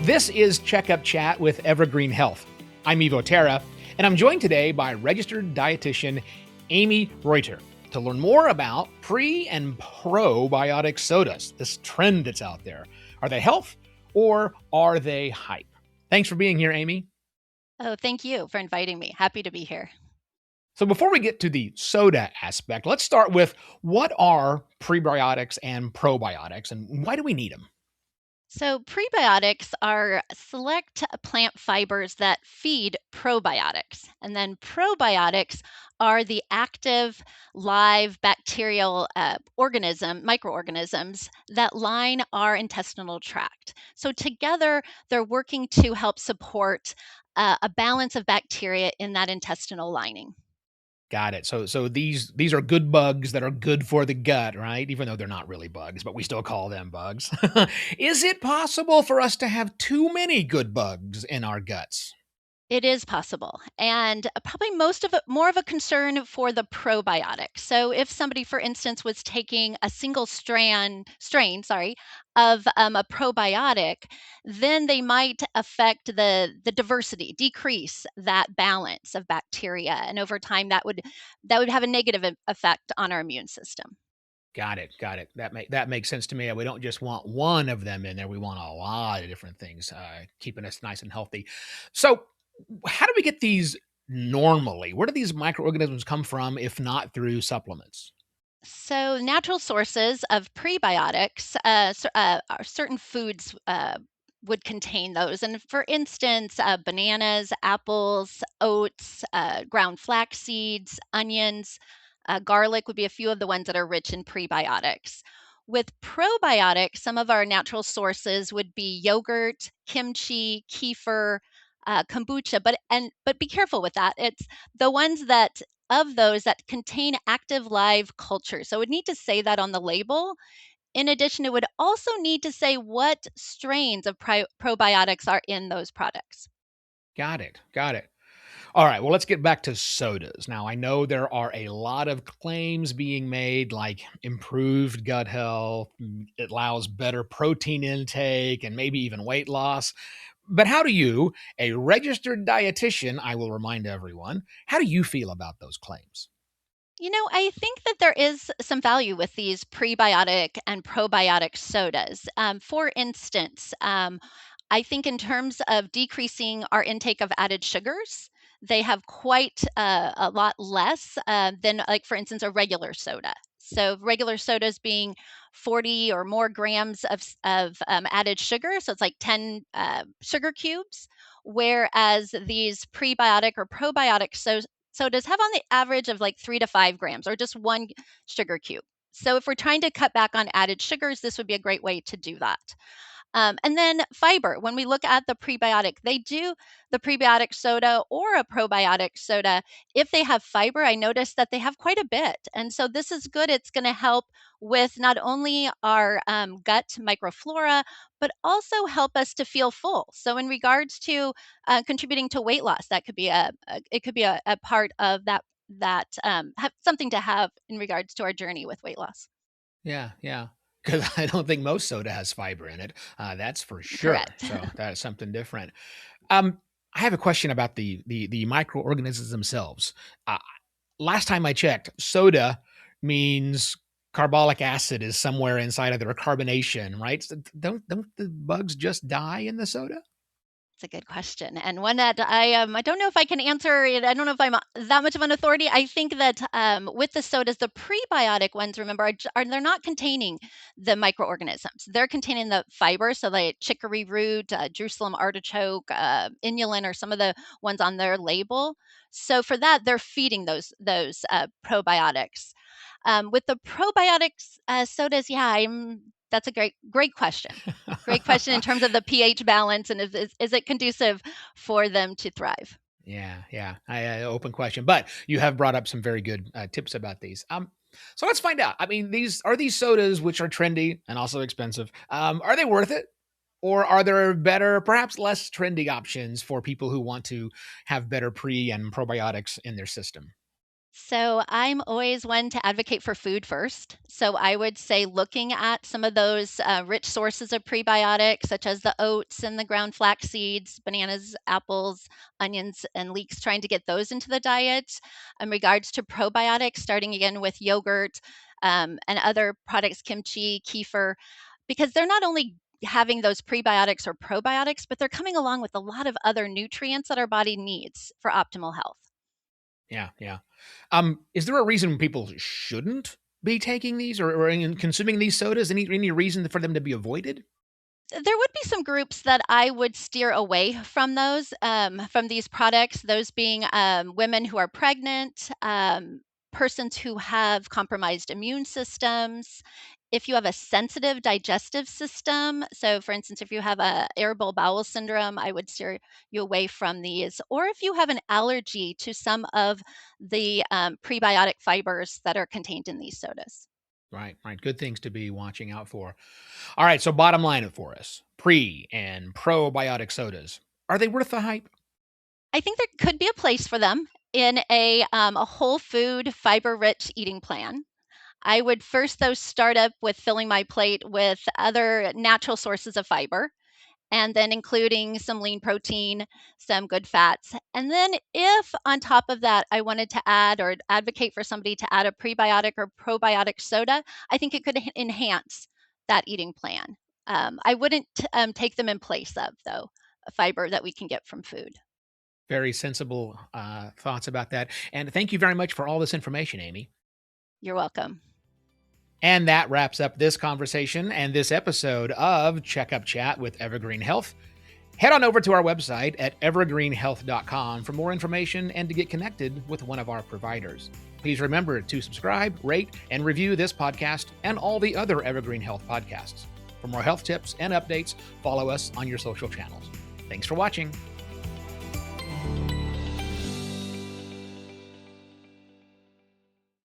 This is Checkup Chat with EvergreenHealth. I'm Amy Reuter, and I'm joined today by registered dietitian Amy Reuter to learn more about pre- and probiotic sodas, this trend that's out there. Are they health or are they hype? Thanks for being here, Amy. Oh, thank you for inviting me. Happy to be here. So before we get to the soda aspect, let's start with what are prebiotics and probiotics and why do we need them? So, prebiotics are select plant fibers that feed probiotics. And then probiotics are the active live bacterial microorganisms that line our intestinal tract. So, together, they're working to help support a balance of bacteria in that intestinal lining. Got it. So these are good bugs that are good for the gut, right? Even though they're not really bugs, but we still call them bugs. Is it possible for us to have too many good bugs in our guts? It is possible, and probably most of it more of a concern for the probiotic. So, if somebody, for instance, was taking a single strain, of a probiotic, then they might affect the diversity, decrease that balance of bacteria, and over time, that would have a negative effect on our immune system. Got it. Got it. That makes sense to me. We don't just want one of them in there. We want a lot of different things, keeping us nice and healthy. So, how do we get these normally? Where do these microorganisms come from, if not through supplements? So, natural sources of prebiotics, are certain foods would contain those. And for instance, bananas, apples, oats, ground flax seeds, onions, garlic would be a few of the ones that are rich in prebiotics. With probiotics, some of our natural sources would be yogurt, kimchi, kefir, kombucha. But be careful with that. It's the ones that of those that contain active live culture. So it would need to say that on the label. In addition, it would also need to say what strains of probiotics are in those products. Got it. Got it. All right, well, let's get back to sodas. Now, I know there are a lot of claims being made, like improved gut health, it allows better protein intake, and maybe even weight loss. But how do you, a registered dietitian, I will remind everyone, how do you feel about those claims? I think that there is some value with these prebiotic and probiotic sodas. For instance, I think in terms of decreasing our intake of added sugars, they have quite a lot less than, like, for instance, a regular soda. So, regular sodas being 40 or more grams of added sugar. So, it's like 10 sugar cubes. Whereas these prebiotic or probiotic sodas have on the average of like 3 to 5 grams or just one sugar cube. So, if we're trying to cut back on added sugars, this would be a great way to do that. And then fiber. When we look at the prebiotic, they do the prebiotic soda or a probiotic soda. If they have fiber, I noticed that they have quite a bit. And so this is good. It's going to help with not only our gut microflora, but also help us to feel full. So in regards to contributing to weight loss, that could be it could be a part of that have something to have in regards to our journey with weight loss. Yeah, yeah. Because I don't think most soda has fiber in it. That's for sure. Correct. So that's something different. Um, I have a question about the microorganisms themselves. Uh, Last time I checked, soda means carbolic acid is somewhere inside of their carbonation, right? So don't the bugs just die in the soda? It's a good question, and one that I don't know if I can answer it. I don't know if I'm that much of an authority. I think that with the sodas, the prebiotic ones, remember, they're not containing the microorganisms. They're containing the fiber, so like chicory root, Jerusalem artichoke, inulin, or some of the ones on their label. So for that, they're feeding those probiotics. With the probiotics sodas, yeah, that's a great question. Great question in terms of the pH balance and is it conducive for them to thrive? Yeah, yeah. Open question, but you have brought up some very good tips about these. So let's find out. I mean, these sodas, which are trendy and also expensive. Are they worth it, or are there better, perhaps less trendy options for people who want to have better pre and probiotics in their system? So I'm always one to advocate for food first. So I would say looking at some of those rich sources of prebiotics, such as the oats and the ground flax seeds, bananas, apples, onions, and leeks, trying to get those into the diet. In regards to probiotics, starting again with yogurt and other products, kimchi, kefir, because they're not only having those prebiotics or probiotics, but they're coming along with a lot of other nutrients that our body needs for optimal health. Yeah, yeah. Is there a reason people shouldn't be taking these or in consuming these sodas? Any reason for them to be avoided? There would be some groups that I would steer away from those, from these products, those being women who are pregnant, persons who have compromised immune systems. If you have a sensitive digestive system, so for instance, if you have a irritable bowel syndrome, I would steer you away from these. Or if you have an allergy to some of the prebiotic fibers that are contained in these sodas. Right, right. Good things to be watching out for. All right, so bottom line it for us. Pre and probiotic sodas. Are they worth the hype? I think there could be a place for them in a whole food, fiber-rich eating plan. I would first, though, start up with filling my plate with other natural sources of fiber, and then including some lean protein, some good fats. And then if on top of that, I wanted to add or advocate for somebody to add a prebiotic or probiotic soda, I think it could enhance that eating plan. I wouldn't take them in place of, though, a fiber that we can get from food. Very sensible thoughts about that. And thank you very much for all this information, Amy. You're welcome. And that wraps up this conversation and this episode of Checkup Chat with Evergreen Health. Head on over to our website at evergreenhealth.com for more information and to get connected with one of our providers. Please remember to subscribe, rate, and review this podcast and all the other Evergreen Health podcasts. For more health tips and updates, follow us on your social channels. Thanks for watching.